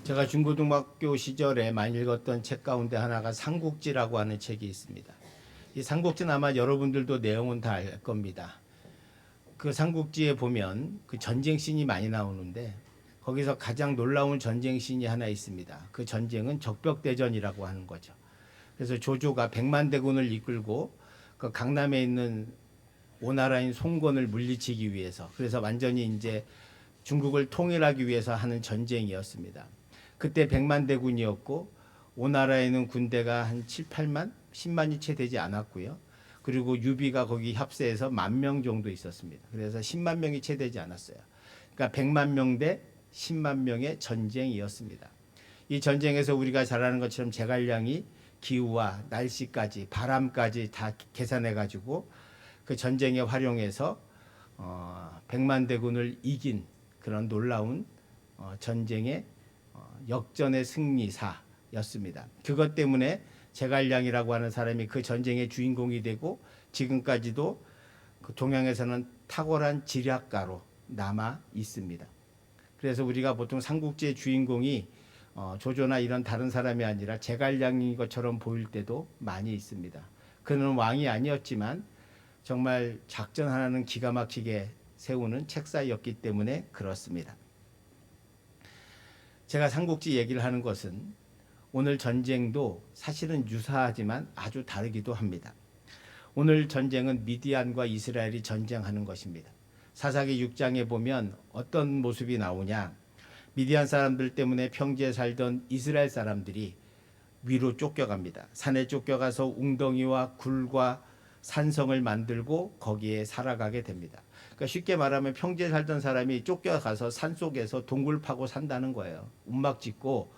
제가 중고등학교 시절에 많이 읽었던 책 가운데 하나가 삼국지라고 하는 책이 있습니다. 이 삼국지는 아마 여러분들도 내용은 다 알 겁니다. 그 삼국지에 보면 그 전쟁 씬이 많이 나오는데 거기서 가장 놀라운 전쟁 씬이 하나 있습니다. 그 전쟁은 적벽대전이라고 하는 거죠. 그래서 조조가 백만 대군을 이끌고 그 강남에 있는 오나라인 송건을 물리치기 위해서, 그래서 완전히 이제 중국을 통일하기 위해서 하는 전쟁이었습니다. 그때 백만 대군이었고 오나라에는 군대가 한 7, 8만, 10만이 채 되지 않았고요. 그리고 유비가 거기 합세해서 10,000명 정도 있었습니다. 그래서 10만 명이 채 되지 않았어요. 그러니까 100만 명 대 10만 명의 전쟁이었습니다. 이 전쟁에서 우리가 잘 아는 것처럼 제갈량이 기후와 날씨까지 바람까지 다 계산해 가지고 그 전쟁에 활용해서 100만 대군을 이긴 그런 놀라운 전쟁의 역전의 승리사였습니다. 그것 때문에 제갈량이라고 하는 사람이 그 전쟁의 주인공이 되고 지금까지도 그 동양에서는 탁월한 지략가로 남아 있습니다. 그래서 우리가 보통 삼국지의 주인공이 조조나 이런 다른 사람이 아니라 제갈량인 것처럼 보일 때도 많이 있습니다. 그는 왕이 아니었지만 정말 작전 하나는 기가 막히게 세우는 책사였기 때문에 그렇습니다. 제가 삼국지 얘기를 하는 것은 오늘 전쟁도 사실은 유사하지만 아주 다르기도 합니다. 오늘 전쟁은 미디안과 이스라엘이 전쟁하는 것입니다. 사사기 6장에 보면 어떤 모습이 나오냐. 미디안 사람들 때문에 평지에 살던 이스라엘 사람들이 위로 쫓겨갑니다. 산에 쫓겨가서 웅덩이와 굴과 산성을 만들고 거기에 살아가게 됩니다. 그러니까 쉽게 말하면 평지에 살던 사람이 쫓겨가서 산속에서 동굴 파고 산다는 거예요. 움막 짓고,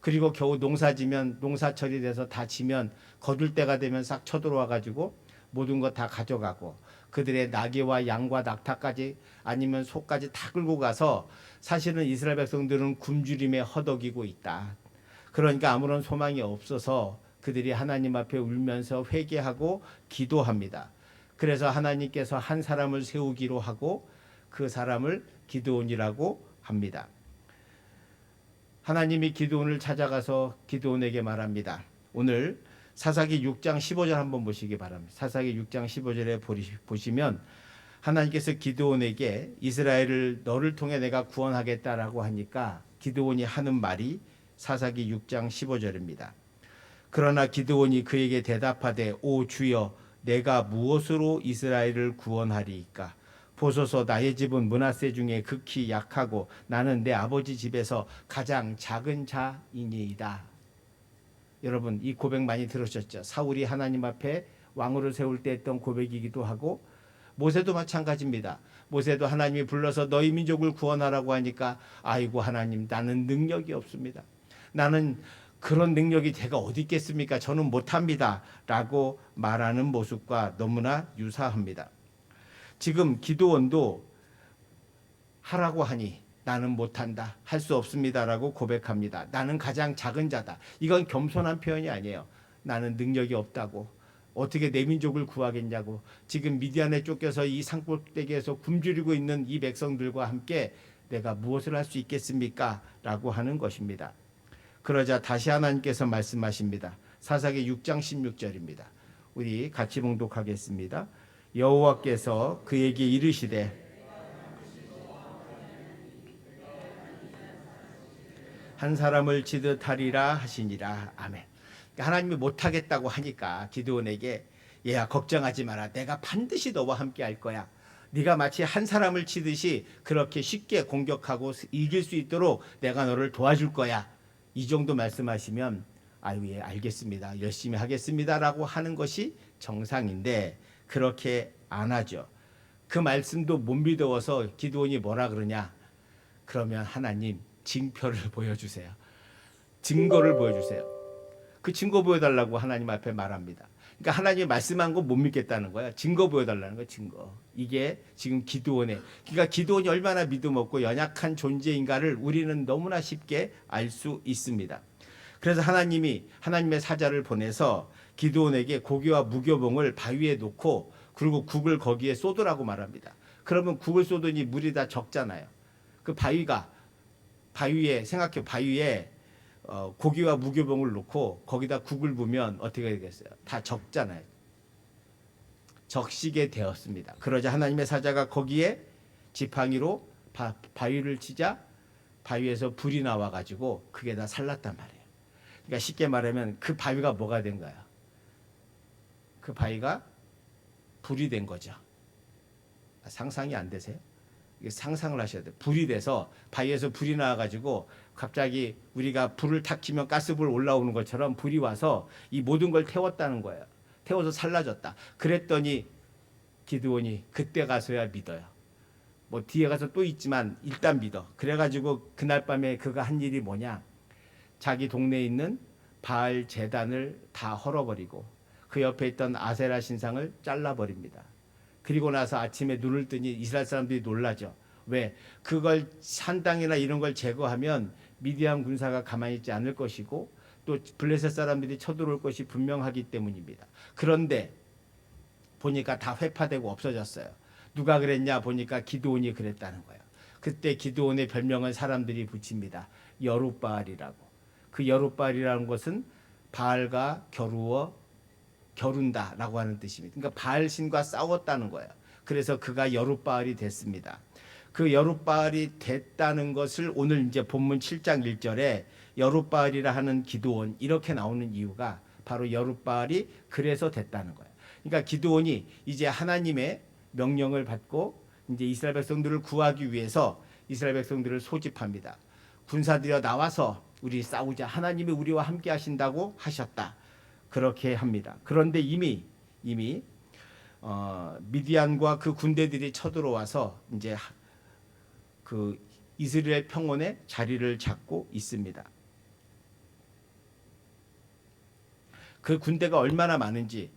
그리고 겨우 농사지면 농사철이 돼서 다 지면 거둘 때가 되면 싹 쳐들어와 가지고 모든 거 다 가져가고 그들의 나귀와 양과 낙타까지 아니면 소까지 다 끌고 가서 사실은 이스라엘 백성들은 굶주림에 허덕이고 있다. 그러니까 아무런 소망이 없어서 그들이 하나님 앞에 울면서 회개하고 기도합니다. 그래서 하나님께서 한 사람을 세우기로 하고 그 사람을 기드온이라고 합니다. 하나님이 기드온을 찾아가서 기드온에게 말합니다. 오늘 사사기 6장 15절 한번 보시기 바랍니다. 사사기 6장 15절에 보시면 하나님께서 기드온에게 이스라엘을 너를 통해 내가 구원하겠다라고 하니까 기드온이 하는 말이 사사기 6장 15절입니다. 그러나 기드온이 그에게 대답하되 오 주여 내가 무엇으로 이스라엘을 구원하리이까? 보소서 나의 집은 므낫세 중에 극히 약하고 나는 내 아버지 집에서 가장 작은 자이니이다. 여러분 이 고백 많이 들으셨죠? 사울이 하나님 앞에 왕으로 세울 때 했던 고백이기도 하고 모세도 마찬가지입니다. 모세도 하나님이 불러서 너희 민족을 구원하라고 하니까 아이고 하나님 나는 능력이 없습니다. 나는 그런 능력이 제가 어디 있겠습니까? 저는 못합니다. 라고 말하는 모습과 너무나 유사합니다. 지금 기드온도 하라고 하니 나는 못한다. 할 수 없습니다. 라고 고백합니다. 나는 가장 작은 자다. 이건 겸손한 표현이 아니에요. 나는 능력이 없다고. 어떻게 내 민족을 구하겠냐고. 지금 미디안에 쫓겨서 이 산꼭대기에서 굶주리고 있는 이 백성들과 함께 내가 무엇을 할 수 있겠습니까? 라고 하는 것입니다. 그러자 다시 하나님께서 말씀하십니다. 사사기 6장 16절입니다. 우리 같이 봉독하겠습니다. 여호와께서 그에게 이르시되 한 사람을 치듯 하리라 하시니라. 아멘. 하나님이 못하겠다고 하니까 기드온에게 얘야 걱정하지 마라. 내가 반드시 너와 함께 할 거야. 네가 마치 한 사람을 치듯이 그렇게 쉽게 공격하고 이길 수 있도록 내가 너를 도와줄 거야. 이 정도 말씀하시면 아유 예 알겠습니다. 열심히 하겠습니다. 라고 하는 것이 정상인데 그렇게 안 하죠. 그 말씀도 못 믿어서 기드온이 뭐라 그러냐. 그러면 하나님 징표를 보여주세요. 증거를 보여주세요. 그 증거 보여달라고 하나님 앞에 말합니다. 그러니까 하나님이 말씀한 거 못 믿겠다는 거야. 증거 보여달라는 거야. 증거. 이게 지금 기드온의, 그러니까 기드온이 얼마나 믿음 없고 연약한 존재인가를 우리는 너무나 쉽게 알 수 있습니다. 그래서 하나님이 하나님의 사자를 보내서 기드온에게 고기와 무교봉을 바위에 놓고 그리고 국을 거기에 쏟으라고 말합니다. 그러면 국을 쏟으니 물이 다 적잖아요. 그 바위가 바위에 생각해 바위에 고기와 무교병을 놓고 거기다 국을 부으면 어떻게 되겠어요? 다 적잖아요. 적시게 되었습니다. 그러자 하나님의 사자가 거기에 지팡이로 바위를 치자 바위에서 불이 나와가지고 그게 다 살랐단 말이에요. 그러니까 쉽게 말하면 그 바위가 뭐가 된 거야? 그 바위가 불이 된 거죠. 상상이 안 되세요? 이게 상상을 하셔야 돼요. 불이 돼서 바위에서 불이 나와가지고 갑자기 우리가 불을 탁 켜면 가스불 올라오는 것처럼 불이 와서 이 모든 걸 태웠다는 거예요. 태워서 살라졌다. 그랬더니 기드온이 그때 가서야 믿어요. 뭐 뒤에 가서 또 있지만 일단 믿어. 그래가지고 그날 밤에 그가 한 일이 뭐냐? 자기 동네에 있는 바알 제단을 다 헐어버리고 그 옆에 있던 아세라 신상을 잘라버립니다. 그리고 나서 아침에 눈을 뜨니 이스라엘 사람들이 놀라죠. 왜? 그걸 산당이나 이런 걸 제거하면 미디안 군사가 가만히 있지 않을 것이고 또 블레셋 사람들이 쳐들어올 것이 분명하기 때문입니다. 그런데 보니까 다 회파되고 없어졌어요. 누가 그랬냐 보니까 기드온이 그랬다는 거예요. 그때 기드온의 별명은 사람들이 붙입니다. 여룻바알이라고. 그 여룻바알이라는 것은 바알과 겨룬다라고 하는 뜻입니다. 그러니까 바알 신과 싸웠다는 거예요. 그래서 그가 여룻바알이 됐습니다. 그 여룻바알이 됐다는 것을 오늘 이제 본문 7장 1절에 여룻바알이라 하는 기드온 이렇게 나오는 이유가 바로 여룻바알이 그래서 됐다는 거예요. 그러니까 기드온이 이제 하나님의 명령을 받고 이제 이스라엘 백성들을 구하기 위해서 이스라엘 백성들을 소집합니다. 군사들여 나와서 우리 싸우자. 하나님이 우리와 함께 하신다고 하셨다. 그렇게 합니다. 그런데 이미 미디안과 그 군대들이 쳐들어와서 이제 그 이스라엘 평원에 자리를 잡고 있습니다. 그 군대가 얼마나 많은지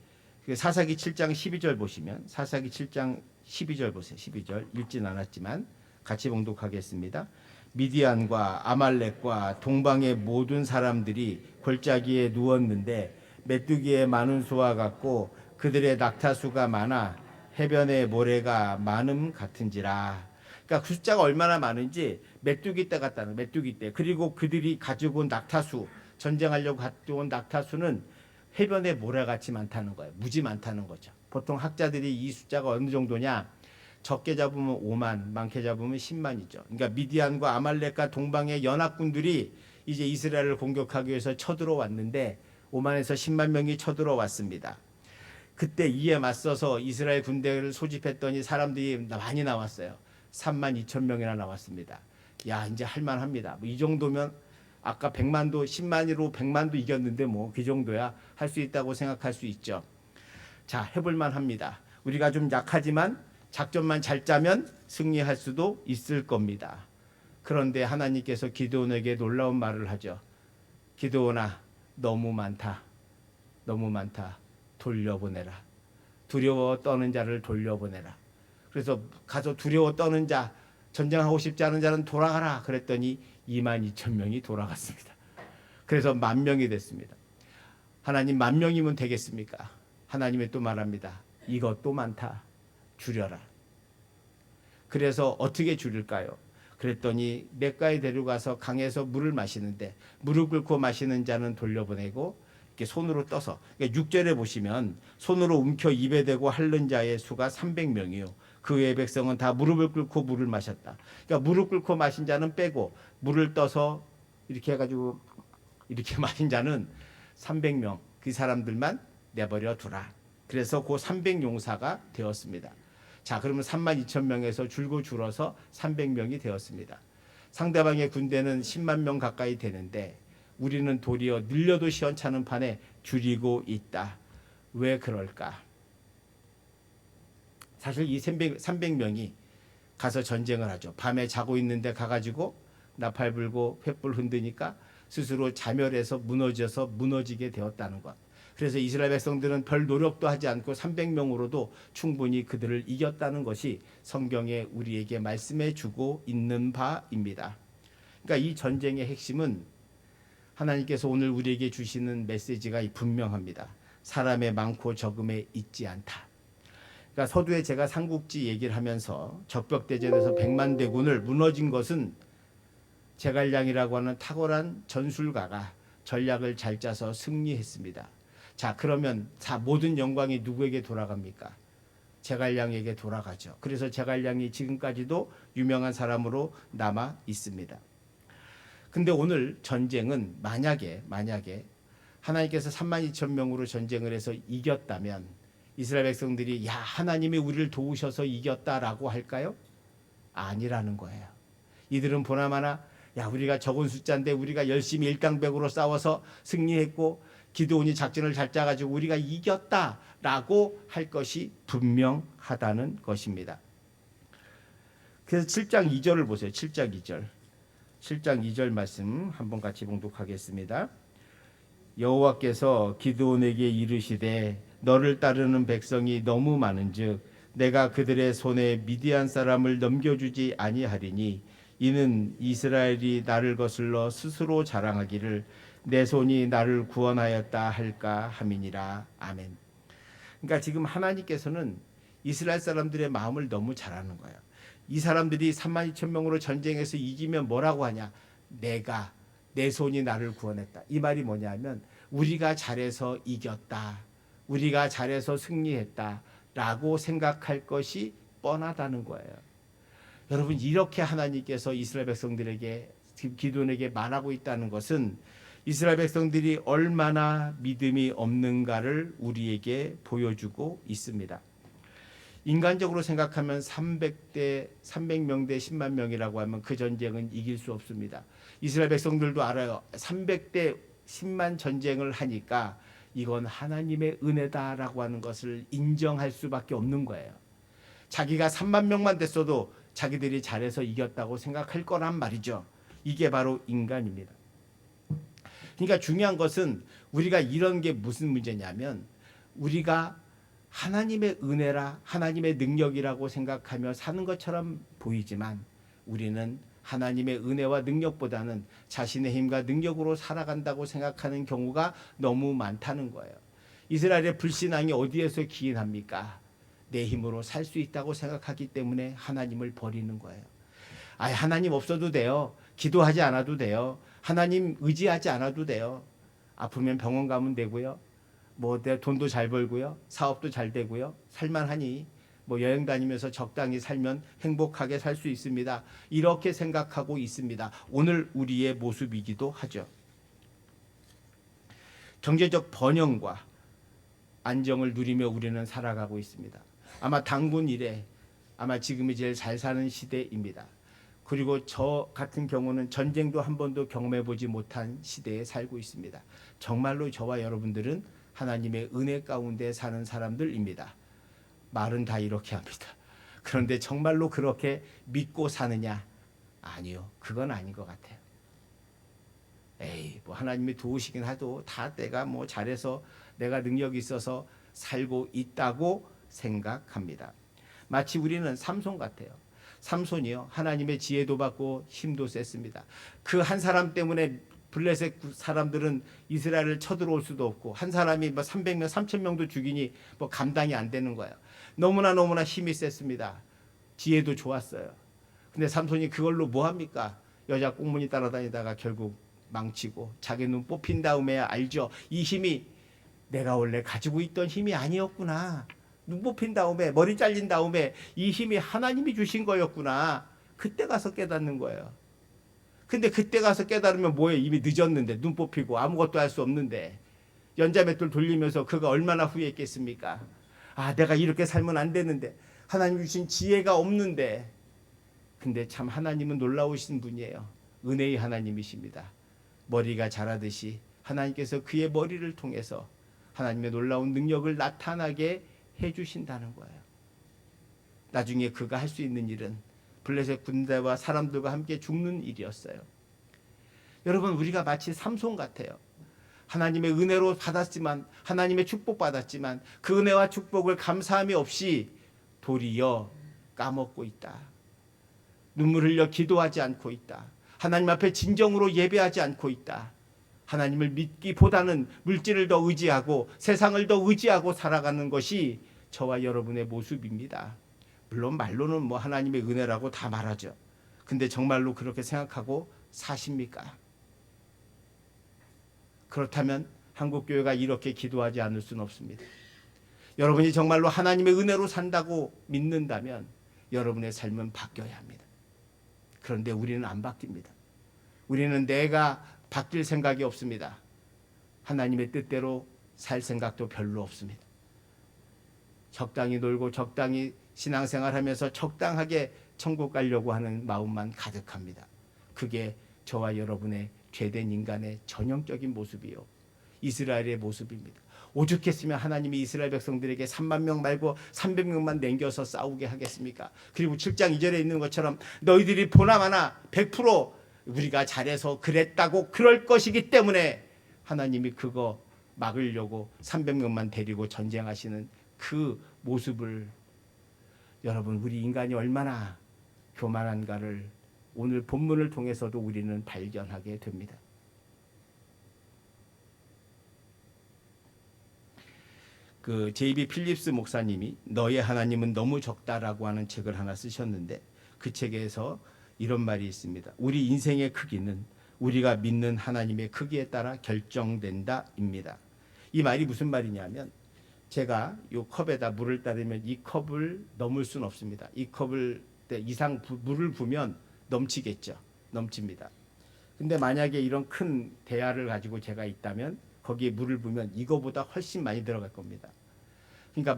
사사기 7장 12절 보시면 사사기 7장 12절 보세요. 12절 읽진 않았지만 같이 봉독하겠습니다. 미디안과 아말렉과 동방의 모든 사람들이 골짜기에 누웠는데 메뚜기의 많은 수와 같고 그들의 낙타수가 많아 해변의 모래가 많음 같은지라. 그러니까 그 숫자가 얼마나 많은지 메뚜기 떼 같다는 메뚜기 떼. 그리고 그들이 가지고 온 낙타수 전쟁하려고 가져온 낙타수는 해변의 모래같이 많다는 거예요. 무지 많다는 거죠. 보통 학자들이 이 숫자가 어느 정도냐 적게 잡으면 5만 많게 잡으면 10만이죠. 그러니까 미디안과 아말렉과 동방의 연합군들이 이제 이스라엘을 공격하기 위해서 쳐들어왔는데 5만에서 10만 명이 쳐들어왔습니다. 그때 이에 맞서서 이스라엘 군대를 소집했더니 사람들이 많이 나왔어요. 3만 2천 명이나 나왔습니다. 야 이제 할만합니다. 뭐 이 정도면 아까 100만도 10만으로 100만도 이겼는데 뭐 그 정도야 할 수 있다고 생각할 수 있죠. 자 해볼만 합니다. 우리가 좀 약하지만 작전만 잘 짜면 승리할 수도 있을 겁니다. 그런데 하나님께서 기드온에게 놀라운 말을 하죠. 기드온아 너무 많다. 너무 많다. 돌려보내라. 두려워 떠는 자를 돌려보내라. 그래서 가서 두려워 떠는 자 전쟁하고 싶지 않은 자는 돌아가라. 그랬더니 2만 2천 명이 돌아갔습니다. 그래서 10,000명이 됐습니다. 하나님 10,000명이면 되겠습니까? 하나님이 또 말합니다. 이것도 많다. 줄여라. 그래서 어떻게 줄일까요? 그랬더니 냇가에 데려가서 강에서 물을 마시는데 무릎 꿇고 마시는 자는 돌려보내고 이렇게 손으로 떠서 그러니까 6절에 보시면 손으로 움켜 입에 대고 핥는 자의 수가 300명이요. 그 외의 백성은 다 무릎을 꿇고 물을 마셨다. 그러니까 무릎 꿇고 마신 자는 빼고 물을 떠서 이렇게 해가지고 이렇게 마신 자는 300명 그 사람들만 내버려 두라. 그래서 그 300용사가 되었습니다. 자 그러면 3만 2천 명에서 줄어서 300명이 되었습니다. 상대방의 군대는 10만 명 가까이 되는데 우리는 도리어 늘려도 시원찮은 판에 줄이고 있다. 왜 그럴까? 사실 이 300명이 가서 전쟁을 하죠. 밤에 자고 있는데 가가지고 나팔 불고 횃불 흔드니까 스스로 자멸해서 무너지게 되었다는 것. 그래서 이스라엘 백성들은 별 노력도 하지 않고 300명으로도 충분히 그들을 이겼다는 것이 성경에 우리에게 말씀해 주고 있는 바입니다. 그러니까 이 전쟁의 핵심은 하나님께서 오늘 우리에게 주시는 메시지가 분명합니다. 사람의 많고 적음에 있지 않다. 그러니까 서두에 제가 삼국지 얘기를 하면서 적벽대전에서 100만 대군을 무너진 것은 제갈량이라고 하는 탁월한 전술가가 전략을 잘 짜서 승리했습니다. 자, 그러면 모든 영광이 누구에게 돌아갑니까? 제갈량에게 돌아가죠. 그래서 제갈량이 지금까지도 유명한 사람으로 남아 있습니다. 근데 오늘 전쟁은 만약에 하나님께서 32,000명으로 전쟁을 해서 이겼다면 이스라엘 백성들이 야, 하나님이 우리를 도우셔서 이겼다라고 할까요? 아니라는 거예요. 이들은 보나마나 야, 우리가 적은 숫자인데 우리가 열심히 일당백으로 싸워서 승리했고 기드온이 작전을 잘 짜가지고 우리가 이겼다라고 할 것이 분명하다는 것입니다. 그래서 7장 2절을 보세요. 7장 2절. 7장 2절 말씀 한번 같이 봉독하겠습니다. 여호와께서 기드온에게 이르시되 너를 따르는 백성이 너무 많은즉 내가 그들의 손에 미디안 사람을 넘겨주지 아니하리니 이는 이스라엘이 나를 거슬러 스스로 자랑하기를 내 손이 나를 구원하였다 할까 함이니라. 아멘. 그러니까 지금 하나님께서는 이스라엘 사람들의 마음을 너무 잘 아는 거예요. 이 사람들이 32,000명으로 전쟁에서 이기면 뭐라고 하냐? 내 손이 나를 구원했다. 이 말이 뭐냐면 우리가 잘해서 이겼다. 우리가 잘해서 승리했다. 라고 생각할 것이 뻔하다는 거예요. 여러분, 이렇게 하나님께서 이스라엘 백성들에게 기드온에게 말하고 있다는 것은 이스라엘 백성들이 얼마나 믿음이 없는가를 우리에게 보여주고 있습니다. 인간적으로 생각하면 300명 대 10만 명이라고 하면 그 전쟁은 이길 수 없습니다. 이스라엘 백성들도 알아요. 300대 10만 전쟁을 하니까 이건 하나님의 은혜다라고 하는 것을 인정할 수밖에 없는 거예요. 자기가 3만 명만 됐어도 자기들이 잘해서 이겼다고 생각할 거란 말이죠. 이게 바로 인간입니다. 그러니까 중요한 것은 우리가 이런 게 무슨 문제냐면 우리가 하나님의 은혜라 하나님의 능력이라고 생각하며 사는 것처럼 보이지만 우리는 하나님의 은혜와 능력보다는 자신의 힘과 능력으로 살아간다고 생각하는 경우가 너무 많다는 거예요. 이스라엘의 불신앙이 어디에서 기인합니까? 내 힘으로 살 수 있다고 생각하기 때문에 하나님을 버리는 거예요. 하나님 없어도 돼요. 기도하지 않아도 돼요. 하나님 의지하지 않아도 돼요. 아프면 병원 가면 되고요. 내 돈도 잘 벌고요. 사업도 잘 되고요. 살만하니 여행 다니면서 적당히 살면 행복하게 살 수 있습니다. 이렇게 생각하고 있습니다. 오늘 우리의 모습이기도 하죠. 경제적 번영과 안정을 누리며 우리는 살아가고 있습니다. 아마 당군 이래 아마 지금이 제일 잘 사는 시대입니다. 그리고 저 같은 경우는 전쟁도 한 번도 경험해보지 못한 시대에 살고 있습니다. 정말로 저와 여러분들은 하나님의 은혜 가운데 사는 사람들입니다. 말은 다 이렇게 합니다. 그런데 정말로 그렇게 믿고 사느냐? 아니요. 그건 아닌 것 같아요. 하나님이 도우시긴 하도 다 내가 잘해서 내가 능력이 있어서 살고 있다고 생각합니다. 마치 우리는 삼손 같아요. 삼손이요. 하나님의 지혜도 받고 힘도 셌습니다. 그 한 사람 때문에 블레셋 사람들은 이스라엘을 쳐들어올 수도 없고 한 사람이 300명, 3,000명도 죽이니 감당이 안 되는 거예요. 너무나 힘이 셌습니다. 지혜도 좋았어요. 근데 삼손이 그걸로 뭐 합니까? 여자 꽁무니 따라다니다가 결국 망치고 자기 눈 뽑힌 다음에 알죠. 이 힘이 내가 원래 가지고 있던 힘이 아니었구나. 눈 뽑힌 다음에 머리 잘린 다음에 이 힘이 하나님이 주신 거였구나. 그때 가서 깨닫는 거예요. 근데 그때 가서 깨달으면 뭐예요? 이미 늦었는데 눈 뽑히고 아무것도 할 수 없는데 연자맷돌 돌리면서 그가 얼마나 후회했겠습니까? 내가 이렇게 살면 안 되는데 하나님 주신 지혜가 없는데. 근데 참 하나님은 놀라우신 분이에요. 은혜의 하나님이십니다. 머리가 자라듯이 하나님께서 그의 머리를 통해서 하나님의 놀라운 능력을 나타나게 해주신다는 거예요. 나중에 그가 할 수 있는 일은 블레셋 군대와 사람들과 함께 죽는 일이었어요. 여러분, 우리가 마치 삼손 같아요. 하나님의 은혜로 받았지만, 하나님의 축복 받았지만 그 은혜와 축복을 감사함이 없이 도리어 까먹고 있다. 눈물 흘려 기도하지 않고 있다. 하나님 앞에 진정으로 예배하지 않고 있다. 하나님을 믿기보다는 물질을 더 의지하고 세상을 더 의지하고 살아가는 것이 저와 여러분의 모습입니다. 물론 말로는 하나님의 은혜라고 다 말하죠. 근데 정말로 그렇게 생각하고 사십니까? 그렇다면 한국교회가 이렇게 기도하지 않을 수는 없습니다. 여러분이 정말로 하나님의 은혜로 산다고 믿는다면 여러분의 삶은 바뀌어야 합니다. 그런데 우리는 안 바뀝니다. 우리는 내가 바뀔 생각이 없습니다. 하나님의 뜻대로 살 생각도 별로 없습니다. 적당히 놀고 적당히 신앙생활하면서 적당하게 천국 가려고 하는 마음만 가득합니다. 그게 저와 여러분의 죄된 인간의 전형적인 모습이요, 이스라엘의 모습입니다. 오죽했으면 하나님이 이스라엘 백성들에게 3만 명 말고 300명만 남겨서 싸우게 하겠습니까? 그리고 7장 2절에 있는 것처럼 너희들이 보나마나 100% 우리가 잘해서 그랬다고 그럴 것이기 때문에 하나님이 그거 막으려고 300명만 데리고 전쟁하시는 그 모습을, 여러분, 우리 인간이 얼마나 교만한가를 오늘 본문을 통해서도 우리는 발견하게 됩니다. 그 J.B. 필립스 목사님이 너의 하나님은 너무 적다라고 하는 책을 하나 쓰셨는데, 그 책에서 이런 말이 있습니다. 우리 인생의 크기는 우리가 믿는 하나님의 크기에 따라 결정된다입니다. 이 말이 무슨 말이냐면, 제가 이 컵에다 물을 따르면 이 컵을 넘을 수는 없습니다. 이 컵을 이상 물을 부으면 넘치겠죠. 넘칩니다. 근데 만약에 이런 큰 대야를 가지고 제가 있다면 거기에 물을 부으면 이거보다 훨씬 많이 들어갈 겁니다. 그러니까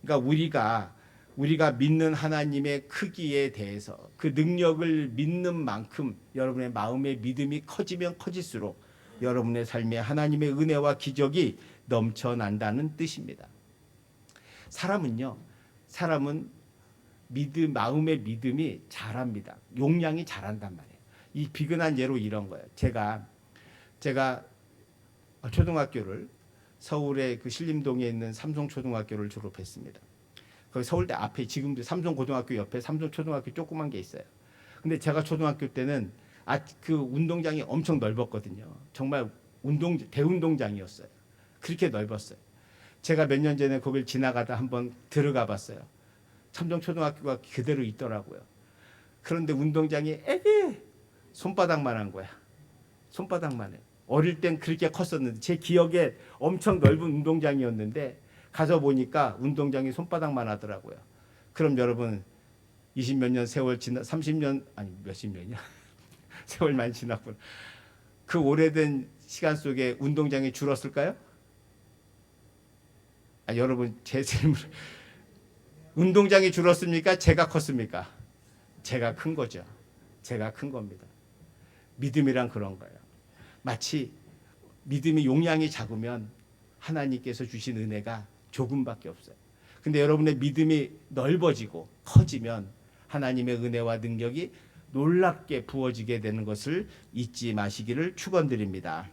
그러니까 우리가 믿는 하나님의 크기에 대해서 그 능력을 믿는 만큼 여러분의 마음의 믿음이 커지면 커질수록 여러분의 삶에 하나님의 은혜와 기적이 넘쳐난다는 뜻입니다. 사람은 마음의 믿음이 자랍니다. 용량이 자란단 말이에요. 이 비근한 예로 이런 거예요. 제가 초등학교를 서울의 그 신림동에 있는 삼성초등학교를 졸업했습니다. 거기 서울대 앞에 지금도 삼성고등학교 옆에 삼성초등학교 조그만 게 있어요. 근데 제가 초등학교 때는 그 운동장이 엄청 넓었거든요. 정말 대운동장이었어요. 그렇게 넓었어요. 제가 몇 년 전에 거길 지나가다 한번 들어가 봤어요. 삼성초등학교가 그대로 있더라고요. 그런데 운동장이 손바닥만 한 거야. 손바닥만 해. 어릴 땐 그렇게 컸었는데, 제 기억에 엄청 넓은 운동장이었는데 가서 보니까 운동장이 손바닥만 하더라고요. 그럼 여러분 20몇 년 세월 지나 30년 아니 몇십 년이야? 세월 많이 지났구나. 그 오래된 시간 속에 운동장이 줄었을까요? 여러분 제 질문, 운동장이 줄었습니까? 제가 컸습니까? 제가 큰 거죠. 제가 큰 겁니다. 믿음이란 그런 거예요. 마치 믿음이 용량이 작으면 하나님께서 주신 은혜가 조금밖에 없어요. 근데 여러분의 믿음이 넓어지고 커지면 하나님의 은혜와 능력이 놀랍게 부어지게 되는 것을 잊지 마시기를 축원드립니다.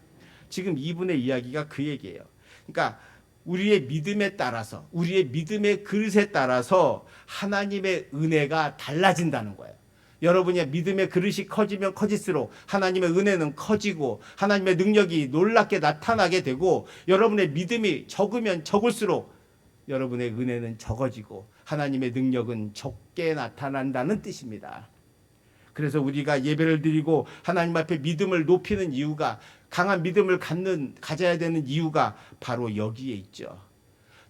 지금 이분의 이야기가 그 얘기예요. 그러니까 우리의 믿음에 따라서, 우리의 믿음의 그릇에 따라서 하나님의 은혜가 달라진다는 거예요. 여러분의 믿음의 그릇이 커지면 커질수록 하나님의 은혜는 커지고 하나님의 능력이 놀랍게 나타나게 되고, 여러분의 믿음이 적으면 적을수록 여러분의 은혜는 적어지고 하나님의 능력은 적게 나타난다는 뜻입니다. 그래서 우리가 예배를 드리고 하나님 앞에 믿음을 높이는 이유가, 강한 믿음을 가져야 되는 이유가 바로 여기에 있죠.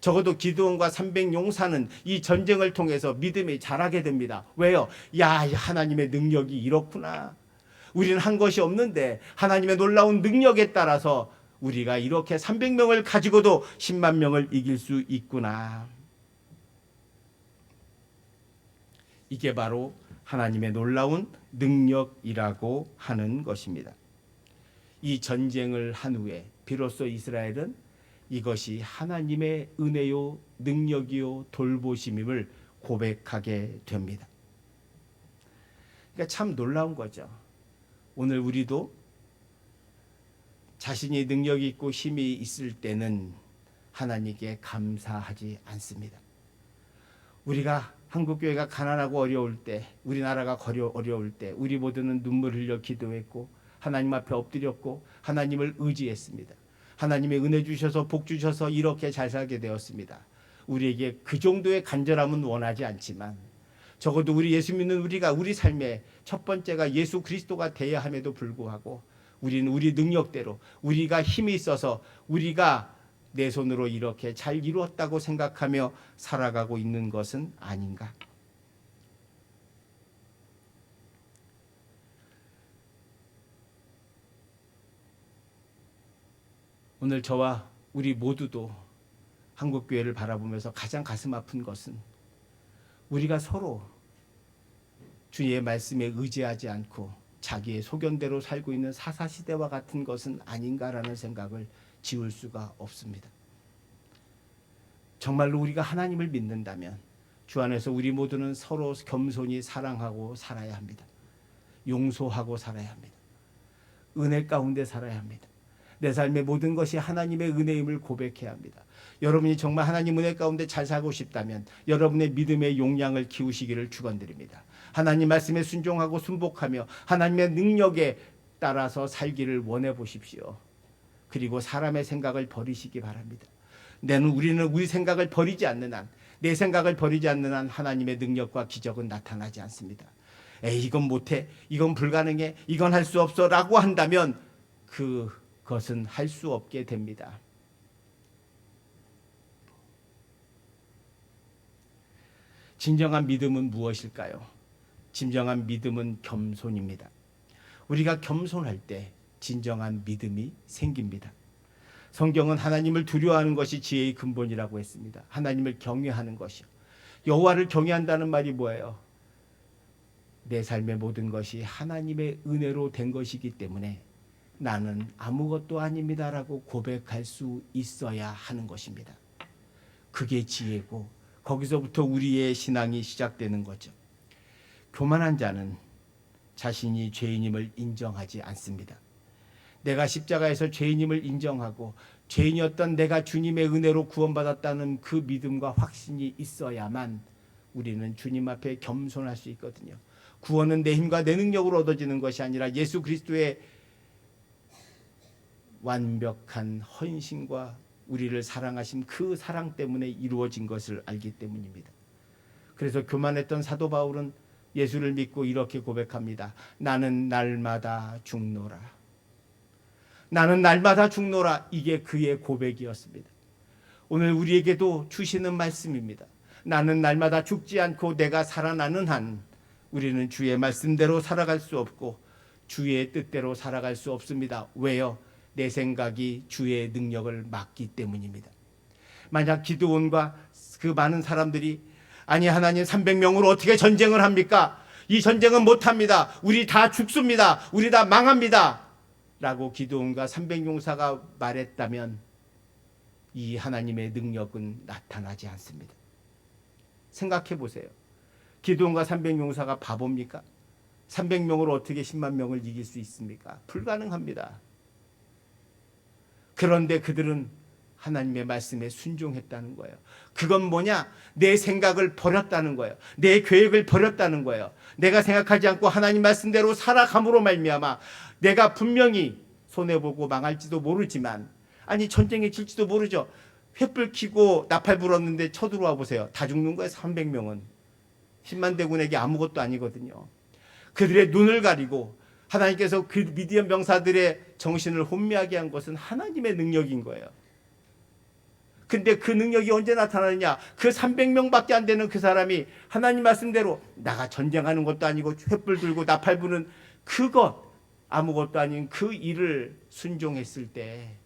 적어도 기드온과 300용사는 이 전쟁을 통해서 믿음이 자라게 됩니다. 왜요? 하나님의 능력이 이렇구나. 우리는 한 것이 없는데 하나님의 놀라운 능력에 따라서 우리가 이렇게 300명을 가지고도 10만 명을 이길 수 있구나. 이게 바로 하나님의 놀라운 능력이라고 하는 것입니다. 이 전쟁을 한 후에 비로소 이스라엘은 이것이 하나님의 은혜요, 능력이요, 돌보심임을 고백하게 됩니다. 그러니까 참 놀라운 거죠. 오늘 우리도 자신이 능력이 있고 힘이 있을 때는 하나님께 감사하지 않습니다. 우리가 한국교회가 가난하고 어려울 때, 우리나라가 어려울 때 우리 모두는 눈물 흘려 기도했고 하나님 앞에 엎드렸고 하나님을 의지했습니다. 하나님의 은혜 주셔서 복 주셔서 이렇게 잘 살게 되었습니다. 우리에게 그 정도의 간절함은 원하지 않지만 적어도 우리 예수 믿는 우리가 우리 삶의 첫 번째가 예수 그리스도가 되어야 함에도 불구하고 우리는 우리 능력대로 우리가 힘이 있어서 우리가 내 손으로 이렇게 잘 이루었다고 생각하며 살아가고 있는 것은 아닌가? 오늘 저와 우리 모두도 한국교회를 바라보면서 가장 가슴 아픈 것은 우리가 서로 주의 말씀에 의지하지 않고 자기의 소견대로 살고 있는 사사시대와 같은 것은 아닌가라는 생각을 지울 수가 없습니다. 정말로 우리가 하나님을 믿는다면 주 안에서 우리 모두는 서로 겸손히 사랑하고 살아야 합니다. 용서하고 살아야 합니다. 은혜 가운데 살아야 합니다. 내 삶의 모든 것이 하나님의 은혜임을 고백해야 합니다. 여러분이 정말 하나님 은혜 가운데 잘 살고 싶다면 여러분의 믿음의 용량을 키우시기를 축원드립니다. 하나님 말씀에 순종하고 순복하며 하나님의 능력에 따라서 살기를 원해 보십시오. 그리고 사람의 생각을 버리시기 바랍니다. 우리는 우리 생각을 버리지 않는 한, 내 생각을 버리지 않는 한 하나님의 능력과 기적은 나타나지 않습니다. 에이, 이건 못해, 이건 불가능해, 이건 할 수 없어 라고 한다면 그것은 할 수 없게 됩니다. 진정한 믿음은 무엇일까요? 진정한 믿음은 겸손입니다. 우리가 겸손할 때 진정한 믿음이 생깁니다. 성경은 하나님을 두려워하는 것이 지혜의 근본이라고 했습니다. 하나님을 경외하는 것이요. 여호와를 경외한다는 말이 뭐예요? 내 삶의 모든 것이 하나님의 은혜로 된 것이기 때문에 나는 아무것도 아닙니다라고 고백할 수 있어야 하는 것입니다. 그게 지혜고 거기서부터 우리의 신앙이 시작되는 거죠. 교만한 자는 자신이 죄인임을 인정하지 않습니다. 내가 십자가에서 죄인임을 인정하고 죄인이었던 내가 주님의 은혜로 구원받았다는 그 믿음과 확신이 있어야만 우리는 주님 앞에 겸손할 수 있거든요. 구원은 내 힘과 내 능력으로 얻어지는 것이 아니라 예수 그리스도의 완벽한 헌신과 우리를 사랑하신 그 사랑 때문에 이루어진 것을 알기 때문입니다. 그래서 교만했던 사도 바울은 예수를 믿고 이렇게 고백합니다. 나는 날마다 죽노라. 나는 날마다 죽노라. 이게 그의 고백이었습니다. 오늘 우리에게도 주시는 말씀입니다. 나는 날마다 죽지 않고 내가 살아나는 한 우리는 주의 말씀대로 살아갈 수 없고 주의 뜻대로 살아갈 수 없습니다. 왜요? 내 생각이 주의 능력을 막기 때문입니다. 만약 기드온과 그 많은 사람들이 아니 하나님 300명으로 어떻게 전쟁을 합니까? 이 전쟁은 못합니다. 우리 다 죽습니다. 우리 다 망합니다. 라고 기드온과 300용사가 말했다면 이 하나님의 능력은 나타나지 않습니다. 생각해 보세요. 기드온과 300용사가 바보입니까? 300명으로 어떻게 10만 명을 이길 수 있습니까? 불가능합니다. 그런데 그들은 하나님의 말씀에 순종했다는 거예요. 그건 뭐냐? 내 생각을 버렸다는 거예요. 내 계획을 버렸다는 거예요. 내가 생각하지 않고 하나님 말씀대로 살아감으로 말미암아 내가 분명히 손해보고 망할지도 모르지만 아니 전쟁에 질지도 모르죠. 횃불 켜고 나팔 불었는데 쳐들어와 보세요. 다 죽는 거예요. 300명은. 10만 대군에게 아무것도 아니거든요. 그들의 눈을 가리고 하나님께서 그 미디안 병사들의 정신을 혼미하게 한 것은 하나님의 능력인 거예요. 근데 그 능력이 언제 나타나느냐? 그 300명밖에 안 되는 그 사람이 하나님 말씀대로 나가 전쟁하는 것도 아니고 횃불 들고 나팔 부는 그것 아무것도 아닌 그 일을 순종했을 때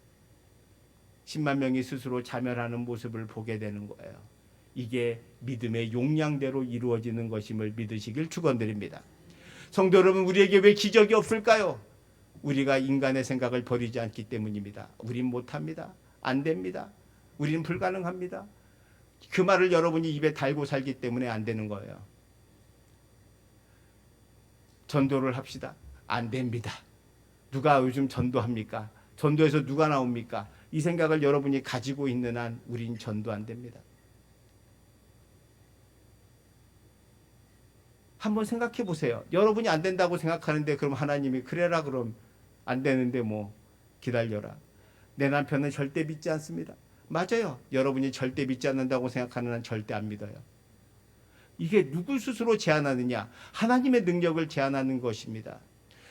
10만 명이 스스로 자멸하는 모습을 보게 되는 거예요. 이게 믿음의 용량대로 이루어지는 것임을 믿으시길 축원드립니다. 성도 여러분, 우리에게 왜 기적이 없을까요? 우리가 인간의 생각을 버리지 않기 때문입니다. 우린 못합니다. 안 됩니다. 우리는 불가능합니다. 그 말을 여러분이 입에 달고 살기 때문에 안 되는 거예요. 전도를 합시다. 안 됩니다. 누가 요즘 전도합니까? 전도에서 누가 나옵니까? 이 생각을 여러분이 가지고 있는 한 우린 전도 안 됩니다. 한번 생각해 보세요. 여러분이 안 된다고 생각하는데 그럼 하나님이 그래라 그럼 안 되는데 뭐 기다려라. 내 남편은 절대 믿지 않습니다. 맞아요. 여러분이 절대 믿지 않는다고 생각하는 한 절대 안 믿어요. 이게 누구 스스로 제한하느냐? 하나님의 능력을 제한하는 것입니다.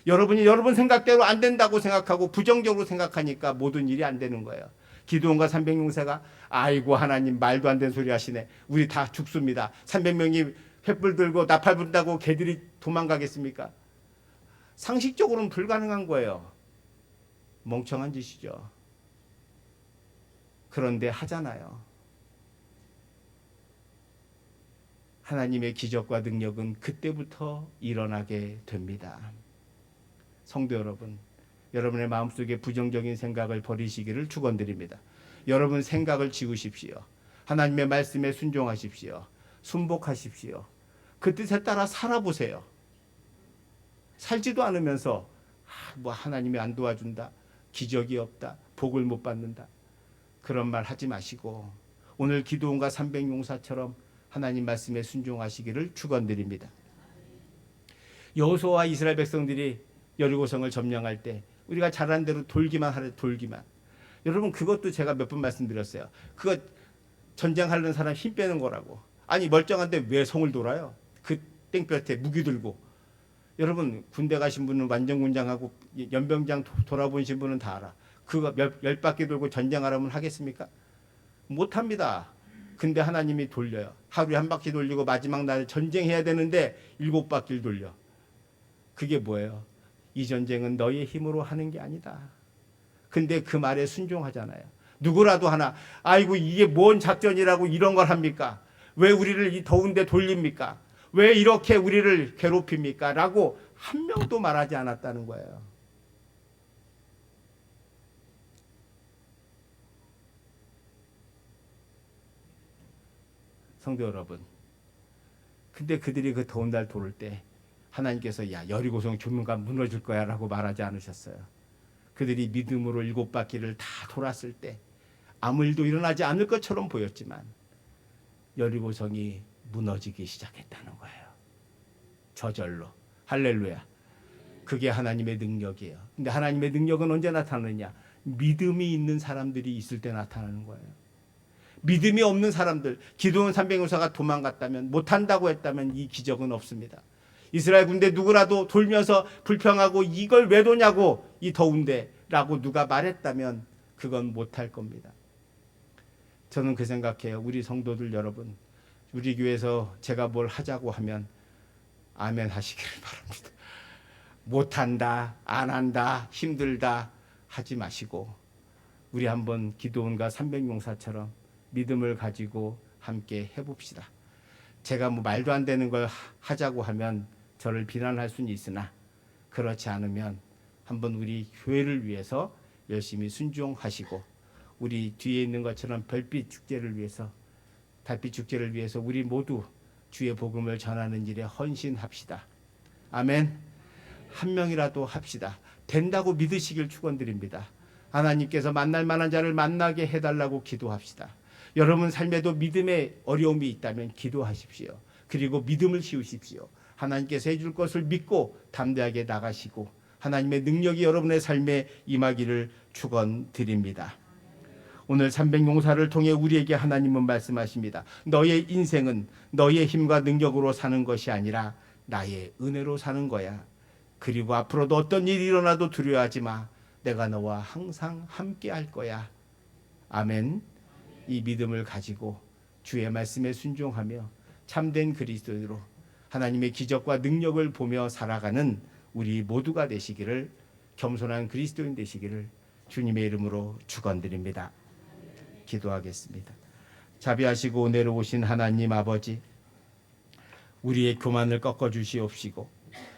여러분이 여러분 생각대로 안 된다고 생각하고 부정적으로 생각하니까 모든 일이 안 되는 거예요. 기드온과 300용사가 아이고 하나님 말도 안 되는 소리 하시네. 우리 다 죽습니다. 300명이 횃불 들고 나팔 분다고 개들이 도망가겠습니까? 상식적으로는 불가능한 거예요. 멍청한 짓이죠. 그런데 하잖아요. 하나님의 기적과 능력은 그때부터 일어나게 됩니다. 성도 여러분, 여러분의 마음속에 부정적인 생각을 버리시기를 축원드립니다. 여러분 생각을 지우십시오. 하나님의 말씀에 순종하십시오. 순복하십시오. 그 뜻에 따라 살아보세요. 살지도 않으면서 뭐 하나님이 안 도와준다, 기적이 없다, 복을 못 받는다, 그런 말 하지 마시고 오늘 기드온과 300용사처럼 하나님 말씀에 순종하시기를 축원드립니다. 여호수아와 이스라엘 백성들이 여리고성을 점령할 때 우리가 잘한 대로 돌기만 하래. 돌기만. 여러분 그것도 제가 몇 번 말씀드렸어요. 그거 전쟁하려는 사람 힘 빼는 거라고. 아니 멀쩡한데 왜 성을 돌아요? 그 땡볕에 무기 들고. 여러분 군대 가신 분은 완전군장하고 연병장 돌아보신 분은 다 알아. 그거 열 바퀴 돌고 전쟁하라면 하겠습니까? 못합니다. 근데 하나님이 돌려요. 하루에 한 바퀴 돌리고 마지막 날 전쟁해야 되는데 7바퀴를 돌려. 그게 뭐예요? 이 전쟁은 너희의 힘으로 하는 게 아니다. 근데 그 말에 순종하잖아요. 누구라도 하나 아이고 이게 뭔 작전이라고 이런 걸 합니까? 왜 우리를 이 더운데 돌립니까? 왜 이렇게 우리를 괴롭힙니까? 라고 한 명도 말하지 않았다는 거예요. 성도 여러분, 근데 그들이 그 더운 날 돌을 때 하나님께서 야 여리고성 조만간 무너질 거야 라고 말하지 않으셨어요. 그들이 믿음으로 7바퀴를 다 돌았을 때 아무 일도 일어나지 않을 것처럼 보였지만 여리고성이 무너지기 시작했다는 거예요. 저절로. 할렐루야. 그게 하나님의 능력이에요. 근데 하나님의 능력은 언제 나타나느냐? 믿음이 있는 사람들이 있을 때 나타나는 거예요. 믿음이 없는 사람들, 기드온 300용사가 도망갔다면, 못한다고 했다면 이 기적은 없습니다. 이스라엘 군대 누구라도 돌면서 불평하고 이걸 왜 도냐고 이 더운데 라고 누가 말했다면 그건 못할 겁니다. 저는 그 생각해요. 우리 성도들 여러분, 우리 교회에서 제가 뭘 하자고 하면 아멘 하시기를 바랍니다. 못한다, 안 한다, 힘들다 하지 마시고 우리 한번 기드온과 300용사처럼 믿음을 가지고 함께 해봅시다. 제가 뭐 말도 안 되는 걸 하자고 하면 저를 비난할 수는 있으나 그렇지 않으면 한번 우리 교회를 위해서 열심히 순종하시고 우리 뒤에 있는 것처럼 별빛 축제를 위해서 달빛 축제를 위해서 우리 모두 주의 복음을 전하는 일에 헌신합시다. 아멘. 한 명이라도 합시다. 된다고 믿으시길 축원드립니다. 하나님께서 만날 만한 자를 만나게 해달라고 기도합시다. 여러분 삶에도 믿음의 어려움이 있다면 기도하십시오. 그리고 믿음을 씌우십시오. 하나님께서 해줄 것을 믿고 담대하게 나가시고 하나님의 능력이 여러분의 삶에 임하기를 축원드립니다. 오늘 300용사를 통해 우리에게 하나님은 말씀하십니다. 너의 인생은 너의 힘과 능력으로 사는 것이 아니라 나의 은혜로 사는 거야. 그리고 앞으로도 어떤 일이 일어나도 두려워하지 마. 내가 너와 항상 함께 할 거야. 아멘. 이 믿음을 가지고 주의 말씀에 순종하며 참된 그리스도인으로 하나님의 기적과 능력을 보며 살아가는 우리 모두가 되시기를, 겸손한 그리스도인 되시기를 주님의 이름으로 축원드립니다. 기도하겠습니다. 자비하시고 내려오신 하나님 아버지, 우리의 교만을 꺾어주시옵시고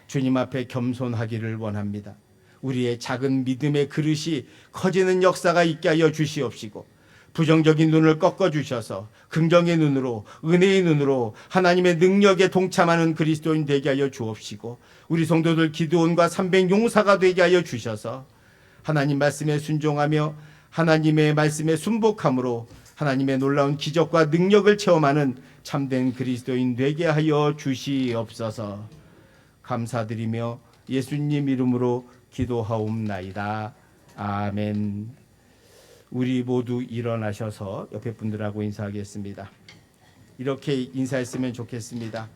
주님 앞에 겸손하기를 원합니다. 우리의 작은 믿음의 그릇이 커지는 역사가 있게 하여 주시옵시고 부정적인 눈을 꺾어주셔서 긍정의 눈으로, 은혜의 눈으로 하나님의 능력에 동참하는 그리스도인 되게 하여 주옵시고 우리 성도들 기드온과 300용사가 되게 하여 주셔서 하나님 말씀에 순종하며 하나님의 말씀에 순복함으로 하나님의 놀라운 기적과 능력을 체험하는 참된 그리스도인 되게 하여 주시옵소서. 감사드리며 예수님 이름으로 기도하옵나이다. 아멘. 우리 모두 일어나셔서 옆에 분들하고 인사하겠습니다. 이렇게 인사했으면 좋겠습니다.